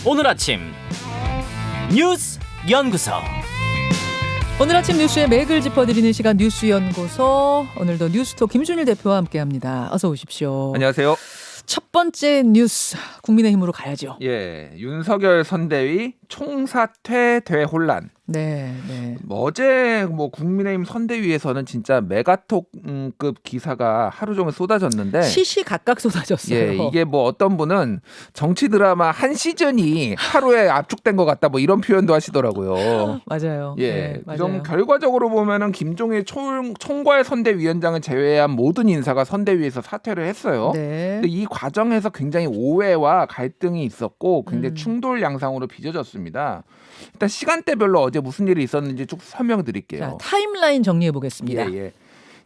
오늘 아침 뉴스 연구소. 오늘 아침 뉴스의 맥을 짚어드리는 시간 뉴스 연구소. 오늘도 뉴스톱 김준일 대표와 함께합니다. 어서 오십시오. 안녕하세요. 첫 번째 뉴스 국민의힘으로 가야죠. 예, 윤석열 선대위 총사퇴 대혼란. 네. 어제 국민의힘 선대위에서는 진짜 메가톡급 기사가 하루 종일 쏟아졌는데 시시각각 쏟아졌어요. 예, 이게 어떤 분은 정치 드라마 한 시즌이 하루에 압축된 것 같다 이런 표현도 하시더라고요. 맞아요. 예, 네, 맞아요. 좀 결과적으로 보면은 김종일 총괄 선대위원장을 제외한 모든 인사가 선대위에서 사퇴를 했어요. 네. 근데 이 과정에서 굉장히 오해와 갈등이 있었고 굉장히 충돌 양상으로 빚어졌습니다. 일단 시간대별로 어제 무슨 일이 있었는지 쭉 설명드릴게요. 자, 타임라인 정리해 보겠습니다. 예.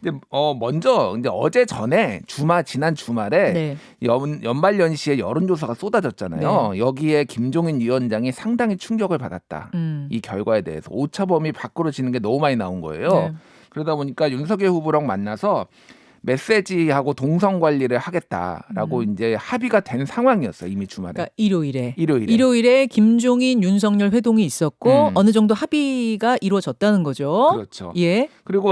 이제 먼저 어제 전에 지난 주말에 네. 연말연시에 여론조사가 쏟아졌잖아요. 네. 여기에 김종인 위원장이 상당히 충격을 받았다. 이 결과에 대해서 오차범위 밖으로 지는 게 너무 많이 나온 거예요. 네. 그러다 보니까 윤석열 후보랑 만나서 메시지하고 동선 관리를 하겠다라고 이제 합의가 된 상황이었어요. 이미 주말에. 그러니까 일요일에 김종인 윤석열 회동이 있었고 어느 정도 합의가 이루어졌다는 거죠. 그렇죠. 예. 그리고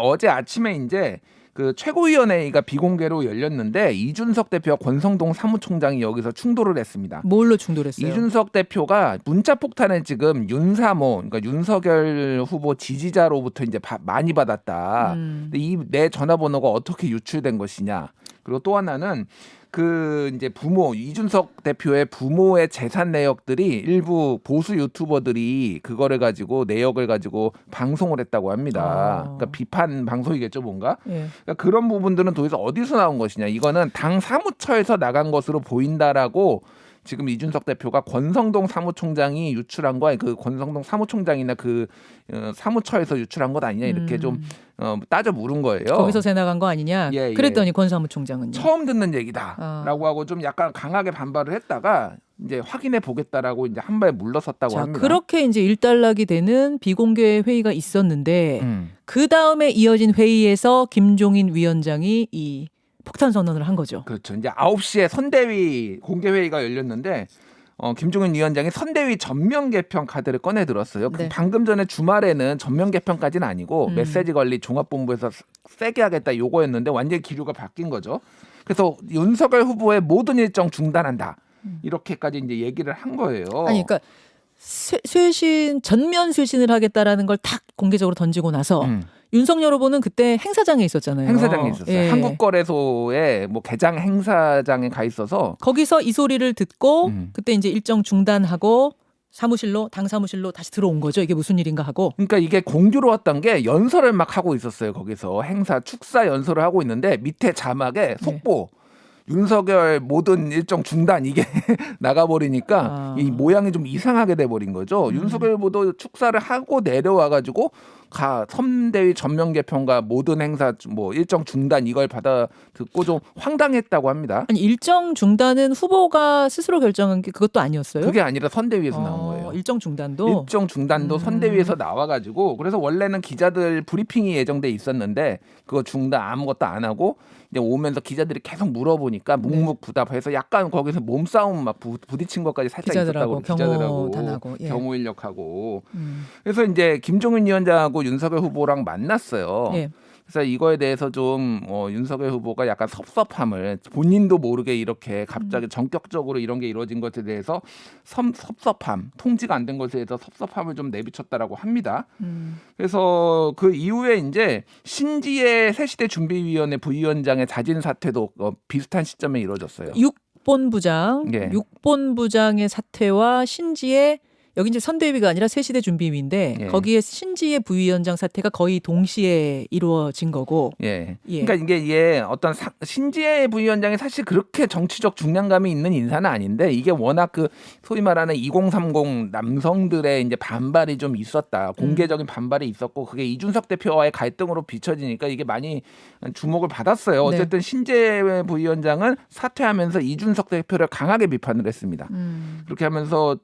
어제 아침에 이제 그 최고위원회의가 비공개로 열렸는데 이준석 대표와 권성동 사무총장이 여기서 충돌을 했습니다. 뭘로 충돌했어요? 이준석 대표가 문자 폭탄을 지금 윤사모, 그러니까 윤석열 후보 지지자로부터 이제 많이 받았다. 근데 이 내 전화번호가 어떻게 유출된 것이냐. 그리고 또 하나는 이제 이준석 대표의 부모의 재산 내역들이 일부 보수 유튜버들이 그거를 가지고 내역을 가지고 방송을 했다고 합니다. 그러니까 비판 방송이겠죠, 뭔가. 예. 그러니까 그런 부분들은 도대체 어디서 나온 것이냐. 이거는 당 사무처에서 나간 것으로 보인다라고 지금 이준석 대표가 권성동 사무총장이 유출한 거야. 그 권성동 사무총장이나 사무처에서 유출한 것 아니냐 이렇게 좀 따져 물은 거예요. 거기서 새 나간 거 아니냐. 예. 그랬더니 권 사무총장은요. 처음 듣는 얘기다라고 하고 좀 약간 강하게 반발을 했다가 이제 확인해 보겠다라고 이제 한 발 물러섰다고 합니다. 그렇게 이제 일단락이 되는 비공개 회의가 있었는데 그 다음에 이어진 회의에서 김종인 위원장이 이 폭탄 선언을 한 거죠. 그렇죠. 이제 9시에 선대위 공개 회의가 열렸는데 김종인 위원장이 선대위 전면 개편 카드를 꺼내 들었어요. 네. 방금 전에 주말에는 전면 개편까지는 아니고 메시지 관리 종합본부에서 세게 하겠다 요거였는데 완전히 기류가 바뀐 거죠. 그래서 윤석열 후보의 모든 일정 중단한다. 이렇게까지 이제 얘기를 한 거예요. 아니 그러니까 전면 쇄신을 하겠다라는 걸 탁 공개적으로 던지고 나서 윤석열 후보는 그때 행사장에 있었잖아요. 행사장에 있었어요. 예. 한국거래소의 개장 행사장에 가 있어서 거기서 이 소리를 듣고 그때 이제 일정 중단하고 당 사무실로 다시 들어온 거죠. 이게 무슨 일인가 하고. 그러니까 이게 공교로웠던 게 연설을 막 하고 있었어요. 거기서 축사 연설을 하고 있는데 밑에 자막에 속보 윤석열 모든 일정 중단 이게 나가버리니까 이 모양이 좀 이상하게 돼버린 거죠. 윤석열 후보도 축사를 하고 내려와가지고 선대위 전면 개편과 모든 행사 일정 중단 이걸 받아 듣고 좀 황당했다고 합니다. 아니 일정 중단은 후보가 스스로 결정한 게 그것도 아니었어요? 그게 아니라 선대위에서 나온 거예요. 일정 중단도 선대위에서 나와가지고 그래서 원래는 기자들 브리핑이 예정돼 있었는데 그거 중단 아무것도 안 하고 이제 오면서 기자들이 계속 물어보니까 묵묵부답해서 약간 거기서 몸싸움 막 부딪힌 것까지 살짝 있었다고 기자들하고 경호 인력하고 그래서 이제 김종인 위원장하고 윤석열 후보랑 만났어요. 예. 그래서 이거에 대해서 좀 윤석열 후보가 약간 섭섭함을 본인도 모르게 이렇게 갑자기 전격적으로 이런 게 이루어진 것에 대해서 섭섭함, 통지가 안 된 것에 대해서 섭섭함을 좀 내비쳤다라고 합니다. 그래서 그 이후에 이제 신지혜 새시대 준비위원회 부위원장의 자진 사퇴도 비슷한 시점에 이루어졌어요. 육본부장의 사퇴와 신지혜 여기 이제 선대위가 아니라 새시대 준비위인데 거기에 신지혜 부위원장 사태가 거의 동시에 이루어진 거고. 예. 그러니까 이게 어떤 신지혜 부위원장이 사실 그렇게 정치적 중량감이 있는 인사는 아닌데 이게 워낙 소위 말하는 2030 남성들의 이제 반발이 좀 있었다. 공개적인 반발이 있었고 그게 이준석 대표와의 갈등으로 비춰지니까 이게 많이 주목을 받았어요. 어쨌든 신지혜 부위원장은 사퇴하면서 이준석 대표를 강하게 비판을 했습니다. 그렇게 하면서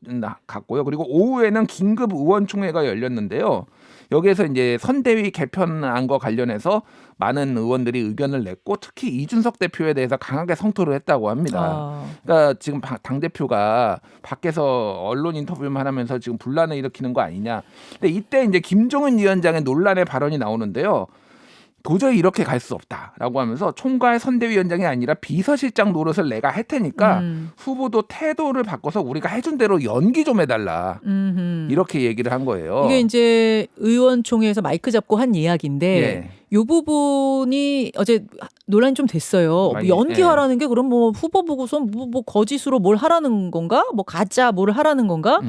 갔고요. 그리고 오후에는 긴급 의원총회가 열렸는데요. 여기에서 이제 선대위 개편안과 관련해서 많은 의원들이 의견을 냈고 특히 이준석 대표에 대해서 강하게 성토를 했다고 합니다. 그러니까 지금 당 대표가 밖에서 언론 인터뷰만 하면서 지금 분란을 일으키는 거 아니냐. 근데 이때 이제 김종인 위원장의 논란의 발언이 나오는데요. 도저히 이렇게 갈 수 없다라고 하면서 총괄 선대위원장이 아니라 비서실장 노릇을 내가 할 테니까 후보도 태도를 바꿔서 우리가 해준 대로 연기 좀 해달라. 이렇게 얘기를 한 거예요. 이게 이제 의원총회에서 마이크 잡고 한 이야기인데 예. 이 부분이 어제 논란이 좀 됐어요. 많이, 연기하라는 게 그럼 뭐 후보 보고서 뭐 거짓으로 뭘 하라는 건가? 뭐 가짜 뭘 하라는 건가?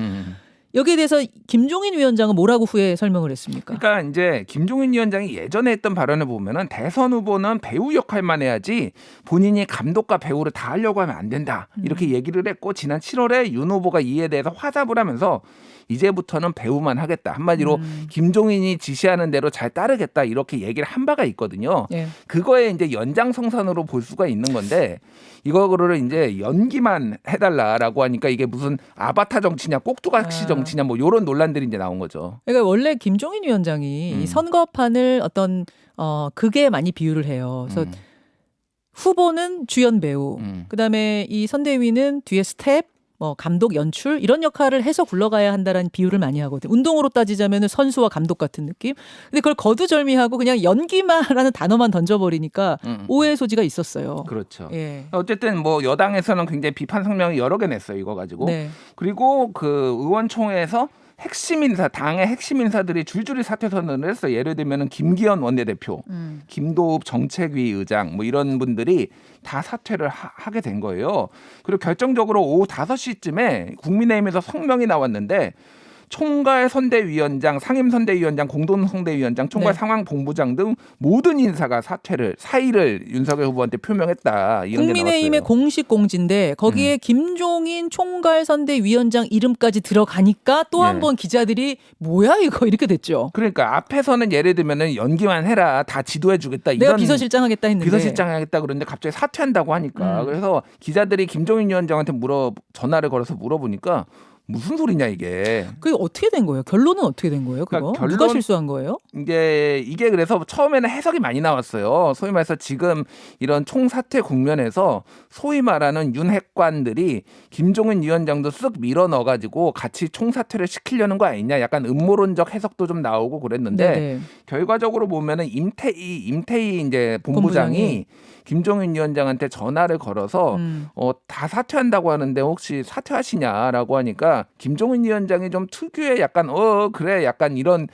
여기에 대해서 김종인 위원장은 뭐라고 후에 설명을 했습니까? 그러니까 이제 김종인 위원장이 예전에 했던 발언을 보면은 대선 후보는 배우 역할만 해야지 본인이 감독과 배우를 다 하려고 하면 안 된다. 이렇게 얘기를 했고 지난 7월에 윤 후보가 이에 대해서 화답을 하면서 이제부터는 배우만 하겠다. 한마디로 김종인이 지시하는 대로 잘 따르겠다. 이렇게 얘기를 한 바가 있거든요. 예. 그거에 이제 연장성산으로 볼 수가 있는 건데 이거를 이제 연기만 해달라라고 하니까 이게 무슨 아바타 정치냐 꼭두각시 정치냐 뭐 이런 논란들이 이제 나온 거죠. 그러니까 원래 김종인 위원장이 이 선거판을 어떤 극에 많이 비유를 해요. 그래서 후보는 주연 배우, 그다음에 이 선대위는 뒤에 스텝, 뭐 감독, 연출 이런 역할을 해서 굴러가야 한다라는 비유를 많이 하거든요. 운동으로 따지자면 선수와 감독 같은 느낌. 근데 그걸 거두절미하고 그냥 연기마라는 단어만 던져버리니까 오해의 소지가 있었어요. 그렇죠. 예. 어쨌든 뭐 여당에서는 굉장히 비판 성명이 여러 개 냈어요. 이거 가지고. 네. 그리고 그 의원총회에서 핵심 인사, 당의 핵심 인사들이 줄줄이 사퇴 선언을 했어요. 예를 들면은 김기현 원내대표, 김도읍 정책위 의장 뭐 이런 분들이 다 사퇴를 하게 된 거예요. 그리고 결정적으로 오후 5시쯤에 국민의힘에서 성명이 나왔는데 총괄 선대위원장, 상임선대위원장, 공동선대위원장, 총괄 네. 상황본부장 등 모든 인사가 사의를 윤석열 후보한테 표명했다. 이런 국민의힘의 게 나왔어요. 공식 공지인데 거기에 김종인 총괄 선대위원장 이름까지 들어가니까 또 한 번 기자들이 뭐야 이거 이렇게 됐죠. 그러니까 앞에서는 예를 들면은 연기만 해라, 다 지도해주겠다. 내가 이런 비서실장 하겠다 했는데 비서실장 하겠다 그러는데 갑자기 사퇴한다고 하니까 그래서 기자들이 김종인 위원장한테 전화를 걸어서 물어보니까 무슨 소리냐 이게. 그게 어떻게 된 거예요? 결론은 어떻게 된 거예요? 그거 그러니까 누가 실수한 거예요? 이게 그래서 처음에는 해석이 많이 나왔어요. 소위 말해서 지금 이런 총사퇴 국면에서 소위 말하는 윤핵관들이 김종인 위원장도 쓱 밀어 넣어가지고 같이 총사퇴를 시키려는 거 아니냐. 약간 음모론적 해석도 좀 나오고 그랬는데 네네. 결과적으로 보면은 임태희 이제 본부장이 김종인 위원장한테 전화를 걸어서 다 사퇴한다고 하는데 혹시 사퇴하시냐라고 하니까 김종인 위원장이 좀 특유의 약간 그래 약간 이런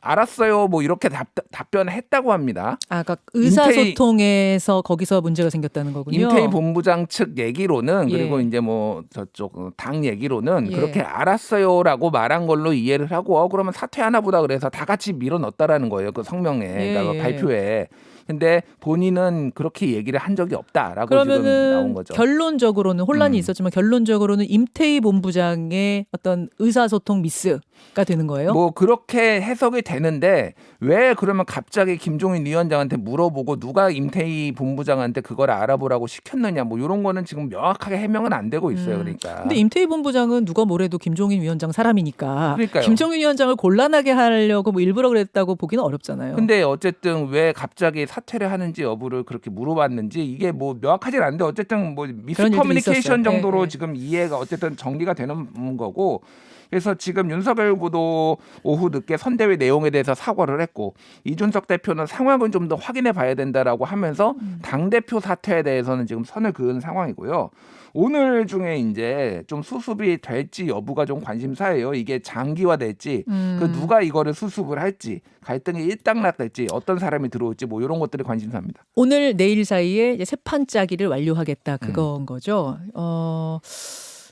알았어요 뭐 이렇게 답변을 했다고 합니다. 아, 그러니까 의사소통에서 거기서 문제가 생겼다는 거군요. 임태희 본부장 측 얘기로는 예. 그리고 이제 뭐 저쪽 당 얘기로는 예. 그렇게 알았어요라고 말한 걸로 이해를 하고 그러면 사퇴하나 보다 그래서 다 같이 밀어 넣었다라는 거예요. 그 성명에 그러니까 예. 발표에. 근데 본인은 그렇게 얘기를 한 적이 없다라고 지금 나온 그러면은 거죠. 결론적으로는 혼란이 있었지만 결론적으로는 임태희 본부장의 어떤 의사소통 미스가 되는 거예요. 뭐 그렇게 해석이 되는데 왜 그러면 갑자기 김종인 위원장한테 물어보고 누가 임태희 본부장한테 그걸 알아보라고 시켰느냐 뭐 이런 거는 지금 명확하게 해명은 안 되고 있어요. 그러니까. 근데 임태희 본부장은 누가 뭐래도 김종인 위원장 사람이니까 그러니까요. 김종인 위원장을 곤란하게 하려고 뭐 일부러 그랬다고 보기는 어렵잖아요. 근데 어쨌든 왜 갑자기 사퇴를 하는지 여부를 그렇게 물어봤는지 이게 뭐 명확하진 않은데 어쨌든 뭐 미스커뮤니케이션 있었어요. 정도로 네. 지금 이해가 어쨌든 정리가 되는 거고 그래서 지금 윤석열 후보도 오후 늦게 선대위 내용에 대해서 사과를 했고 이준석 대표는 상황을 좀 더 확인해 봐야 된다라고 하면서 당대표 사퇴에 대해서는 지금 선을 그은 상황이고요. 오늘 중에 이제 좀 수습이 될지 여부가 좀 관심사예요. 이게 장기화될지 그 누가 이거를 수습을 할지 갈등이 일단락될지 어떤 사람이 들어올지 뭐 이런 것들이 관심사입니다. 오늘 내일 사이에 이제 세 판 짜기를 완료하겠다 그건 거죠.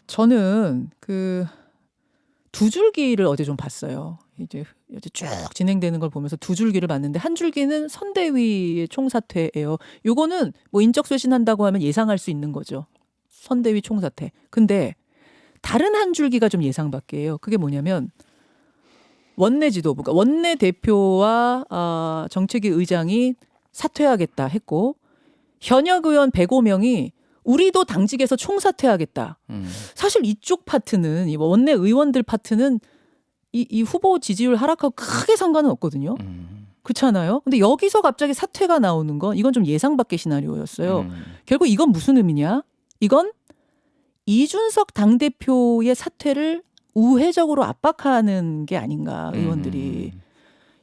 저는 그 두 줄기를 어제 좀 봤어요. 이제 쭉 진행되는 걸 보면서 두 줄기를 봤는데 한 줄기는 선대위의 총사퇴예요. 요거는 뭐 인적 쇄신한다고 하면 예상할 수 있는 거죠. 선대위 총사퇴. 근데 다른 한 줄기가 좀 예상 밖이에요. 그게 뭐냐면 원내 지도부, 그러니까 원내 대표와 정책위 의장이 사퇴하겠다 했고 현역 의원 105명이 우리도 당직에서 총사퇴하겠다. 사실 이쪽 파트는 이 원내 의원들 파트는 이 후보 지지율 하락하고 크게 상관은 없거든요. 그렇잖아요. 근데 여기서 갑자기 사퇴가 나오는 건 이건 좀 예상 밖의 시나리오였어요. 결국 이건 무슨 의미냐? 이건 이준석 당대표의 사퇴를 우회적으로 압박하는 게 아닌가 의원들이.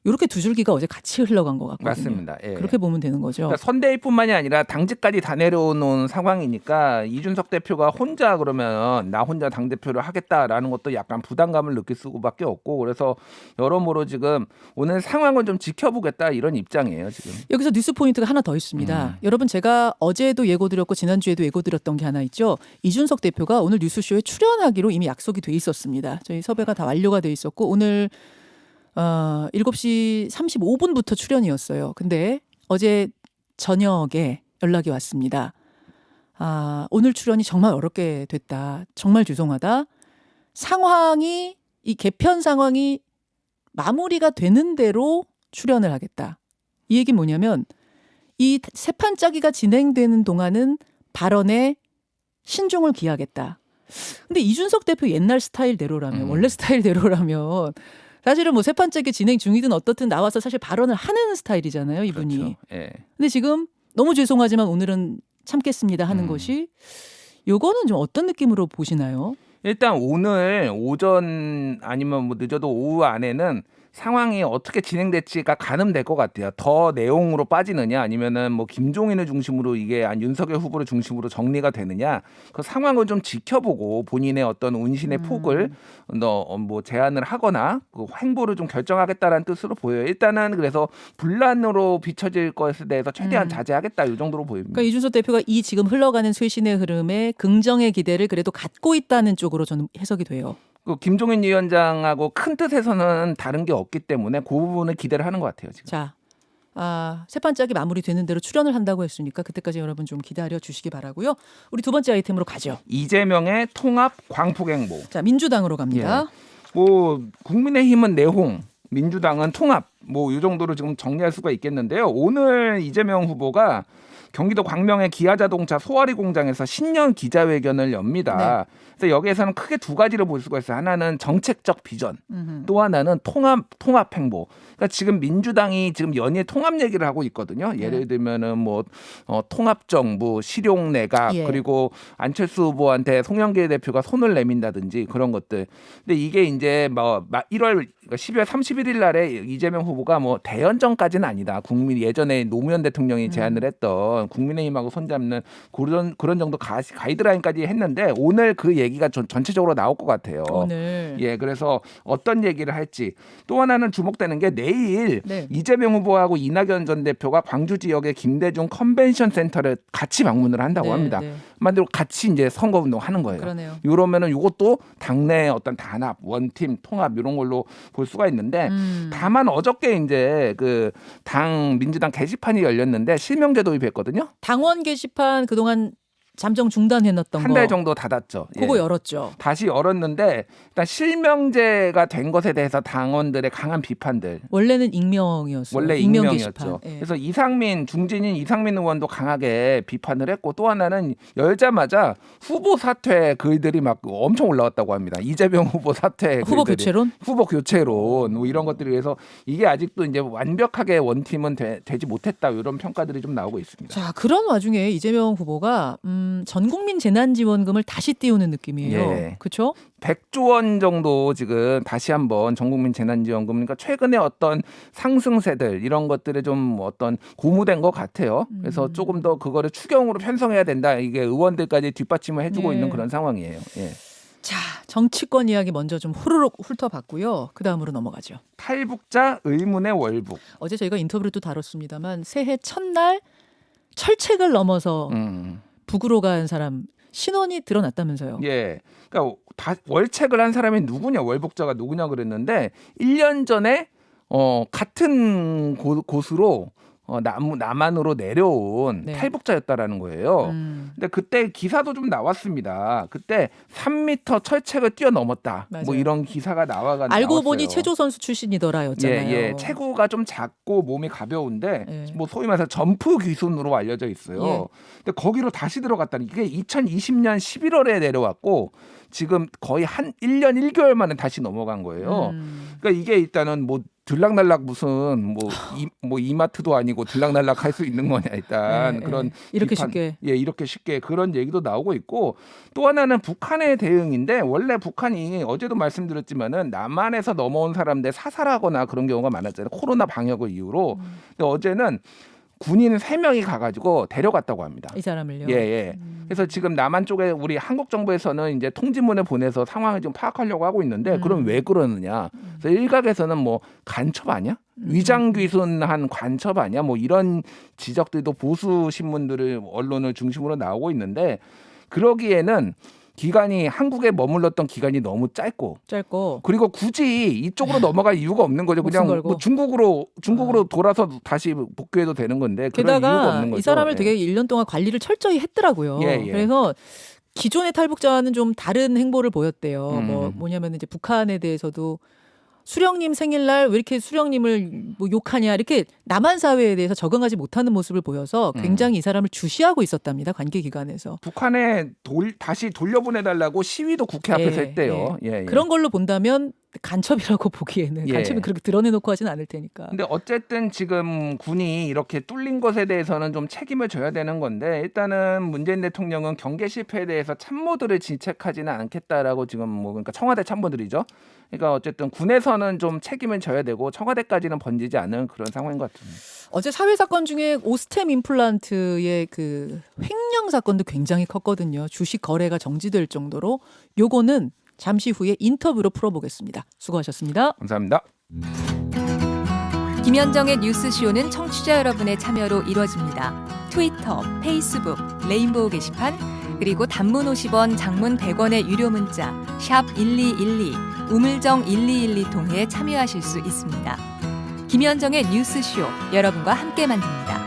이렇게 두 줄기가 어제 같이 흘러간 것 같거든요. 맞습니다. 예. 그렇게 보면 되는 거죠. 그러니까 선대위뿐만이 아니라 당직까지 다 내려오는 상황이니까 이준석 대표가 혼자 그러면 나 혼자 당 대표를 하겠다라는 것도 약간 부담감을 느낄 수밖에 없고 그래서 여러모로 지금 오늘 상황을 좀 지켜보겠다 이런 입장이에요 지금. 여기서 뉴스 포인트가 하나 더 있습니다. 여러분 제가 어제도 예고드렸고 지난주에도 예고드렸던 게 하나 있죠. 이준석 대표가 오늘 뉴스쇼에 출연하기로 이미 약속이 돼 있었습니다. 저희 섭외가 다 완료가 돼 있었고 오늘 7시 35분부터 출연이었어요. 근데 어제 저녁에 연락이 왔습니다. 오늘 출연이 정말 어렵게 됐다. 정말 죄송하다. 상황이 이 개편 상황이 마무리가 되는 대로 출연을 하겠다. 이 얘기는 뭐냐면 이 세판짜기가 진행되는 동안은 발언에 신중을 기하겠다. 근데 이준석 대표 옛날 스타일대로라면 원래 스타일대로라면 사실은 뭐 세판짜기 진행 중이든 어떻든 나와서 사실 발언을 하는 스타일이잖아요, 이분이. 그렇죠. 예. 근데 지금 너무 죄송하지만 오늘은 참겠습니다 하는 것이 요거는 좀 어떤 느낌으로 보시나요? 일단 오늘 오전 아니면 뭐 늦어도 오후 안에는 상황이 어떻게 진행될지가 가늠될 것 같아요. 더 내용으로 빠지느냐 아니면은 뭐 김종인을 중심으로 이게 윤석열 후보를 중심으로 정리가 되느냐 그 상황을 좀 지켜보고 본인의 어떤 운신의 폭을 뭐 제안을 하거나 그 행보를 좀 결정하겠다라는 뜻으로 보여요. 일단은 그래서 분란으로 비춰질 것에 대해서 최대한 자제하겠다 이 정도로 보입니다. 그러니까 이준석 대표가 이 지금 흘러가는 쇄신의 흐름에 긍정의 기대를 그래도 갖고 있다는 쪽으로 저는 해석이 돼요. 그 김종인 위원장하고 큰 뜻에서는 다른 게 없기 때문에 그 부분을 기대를 하는 것 같아요. 지금. 자, 세판짜기 마무리되는 대로 출연을 한다고 했으니까 그때까지 여러분 좀 기다려 주시기 바라고요. 우리 두 번째 아이템으로 가죠. 이재명의 통합 광폭행보. 자, 민주당으로 갑니다. 뭐 국민의힘은 내홍, 민주당은 통합. 뭐 이 정도로 지금 정리할 수가 있겠는데요. 오늘 이재명 후보가 경기도 광명의 기아자동차 소화리 공장에서 신년 기자회견을 엽니다. 네. 그래서 여기에서는 크게 두 가지를 볼 수가 있어요. 하나는 정책적 비전, 또 하나는 통합 행보. 그러니까 지금 민주당이 지금 연일 통합 얘기를 하고 있거든요. 예를 들면은 뭐 통합정부, 실용내각 예. 그리고 안철수 후보한테 송영길 대표가 손을 내민다든지 그런 것들. 근데 이게 이제 뭐 12월 31일 날에 이재명 후보가 뭐 대연정까지는 아니다. 예전에 노무현 대통령이 제안을 했던 국민의힘하고 손잡는 그런 정도 가이드라인까지 했는데 오늘 그 얘기가 전체적으로 나올 것 같아요. 오늘. 예, 그래서 어떤 얘기를 할지 또 하나는 주목되는 게 내일 네. 이재명 후보하고 이낙연 전 대표가 광주 지역의 김대중 컨벤션 센터를 같이 방문을 한다고 네, 합니다. 네. 만들고 같이 이제 선거운동 하는 거예요. 그러네요. 이러면은 이것도 당내의 어떤 단합, 원팀, 통합 이런 걸로 볼 수가 있는데 다만 어저께 이제 그 민주당 게시판이 열렸는데 실명 제도입 했거든요. 당원 게시판 그동안 잠정 중단해놨던 거. 한 달 정도 닫았죠. 그거 예. 열었죠. 다시 열었는데 일단 실명제가 된 것에 대해서 당원들의 강한 비판들. 원래는 익명이었어요. 원래 익명 익명이었죠. 게시판. 예. 그래서 중진인 이상민 의원도 강하게 비판을 했고 또 하나는 열자마자 후보 사퇴 글들이 막 엄청 올라왔다고 합니다. 이재명 후보 사퇴 후보 글들이. 교체론? 후보 교체론 뭐 이런 것들이 그래서 이게 아직도 이제 완벽하게 원팀은 되지 못했다 이런 평가들이 좀 나오고 있습니다. 자, 그런 와중에 이재명 후보가 전 국민 재난지원금을 다시 띄우는 느낌이에요. 예. 그렇죠? 100조 원 정도 지금 다시 한번 전국민 재난지원금 그러니까 최근에 어떤 상승세들 이런 것들에 좀 어떤 고무된 것 같아요. 그래서 조금 더 그거를 추경으로 편성해야 된다. 이게 의원들까지 뒷받침을 해주고 예. 있는 그런 상황이에요. 예. 자, 정치권 이야기 먼저 좀 후루룩 훑어봤고요. 그 다음으로 넘어가죠. 탈북자 의문의 월북. 어제 저희가 인터뷰를 또 다뤘습니다만 새해 첫날 철책을 넘어서 북으로 간 사람 신원이 드러났다면서요. 예. 그러니까 월책을 한 사람이 누구냐, 월북자가 누구냐 그랬는데 1년 전에 같은 곳으로 남한으로 내려온 네. 탈북자였다라는 거예요. 근데 그때 기사도 좀 나왔습니다. 그때 3m 철책을 뛰어넘었다. 맞아요. 뭐 이런 기사가 나와가지고 알고 보니 체조 선수 출신이더라였잖아요. 예. 체구가 좀 작고 몸이 가벼운데 예. 뭐 소위 말해서 점프 기순으로 알려져 있어요. 예. 근데 거기로 다시 들어갔다는 게 2020년 11월에 내려왔고 지금 거의 한 1년 1개월 만에 다시 넘어간 거예요. 그러니까 이게 일단은 뭐 들락날락 무슨 뭐 이마트도 아니고 들락날락 할 수 있는 거냐 일단 그런 이렇게 비판, 쉽게 이렇게 쉽게 그런 얘기도 나오고 있고 또 하나는 북한의 대응인데 원래 북한이 어제도 말씀드렸지만은 남한에서 넘어온 사람들 사살하거나 그런 경우가 많았잖아요. 코로나 방역을 이유로. 근데 어제는 군인 3명이 가가지고 데려갔다고 합니다. 이 사람을요. 예. 그래서 지금 남한 쪽에 우리 한국 정부에서는 이제 통지문을 보내서 상황을 좀 파악하려고 하고 있는데 그럼 왜 그러느냐? 그래서 일각에서는 뭐 간첩 아니야? 위장귀순한 간첩 아니야? 뭐 이런 지적들도 보수 신문들을 언론을 중심으로 나오고 있는데 그러기에는 기간이 한국에 머물렀던 기간이 너무 짧고 그리고 굳이 이쪽으로 넘어갈 이유가 없는 거죠. 그냥 뭐 중국으로 돌아서 다시 복귀해도 되는 건데 그런 이유가 없는 게다가 거죠. 이 사람을 되게 1년 동안 관리를 철저히 했더라고요. 예. 그래서 기존의 탈북자와는 좀 다른 행보를 보였대요. 뭐냐면 이제 북한에 대해서도 수령님 생일날 왜 이렇게 수령님을 뭐 욕하냐 이렇게 남한 사회에 대해서 적응하지 못하는 모습을 보여서 굉장히 이 사람을 주시하고 있었답니다. 관계 기관에서. 북한에 다시 돌려보내달라고 시위도 국회 앞에서 했대요. 예. 그런 걸로 본다면 간첩이라고 보기에는 간첩이 그렇게 드러내놓고 하진 않을 테니까. 근데 어쨌든 지금 군이 이렇게 뚫린 것에 대해서는 좀 책임을 져야 되는 건데 일단은 문재인 대통령은 경계 실패에 대해서 참모들을 질책하지는 않겠다라고 지금 뭐 그러니까 청와대 참모들이죠. 그러니까 어쨌든 군에서는 좀 책임을 져야 되고 청와대까지는 번지지 않은 그런 상황인 것 같습니다. 어제 사회 사건 중에 오스템 임플란트의 그 횡령 사건도 굉장히 컸거든요. 주식 거래가 정지될 정도로 요거는 잠시 후에 인터뷰로 풀어보겠습니다. 수고하셨습니다. 감사합니다. 김현정의 뉴스쇼는 청취자 여러분의 참여로 이루어집니다. 트위터, 페이스북, 레인보우 게시판, 그리고 단문 50원, 장문 100원의 유료 문자 샵 1212, 우물정 1212 통해 참여하실 수 있습니다. 김현정의 뉴스쇼, 여러분과 함께 만듭니다.